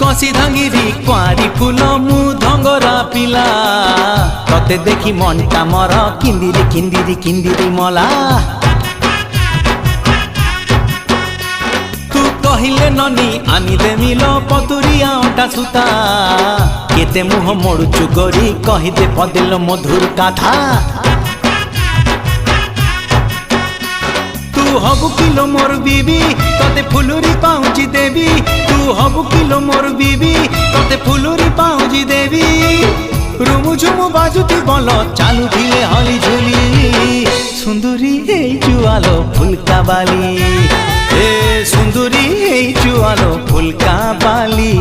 कसी धांगिरी कुआरी फूल मु धंगरा पिला तते देखी मनटा मर किंदिरी किंदिरी किंदिरी मला तू कहिले ननी आनी देमिल पतुरिया अटा सुता केते मुह मोड़ुचु गोरी कहिदे पदिल मधुर कथा तू हबु किलो मोर बीबी तते फुलुरी पाउची देवी तू हबु किलो मोर बीबी तते फुलुरी पाउची देवी रुमु झुमु बाजुती बोल चालू धिले हली झुली सुंदरी हे जुआलो फुलका बाली ए सुंदरी हे जुआलो फुलका बाली।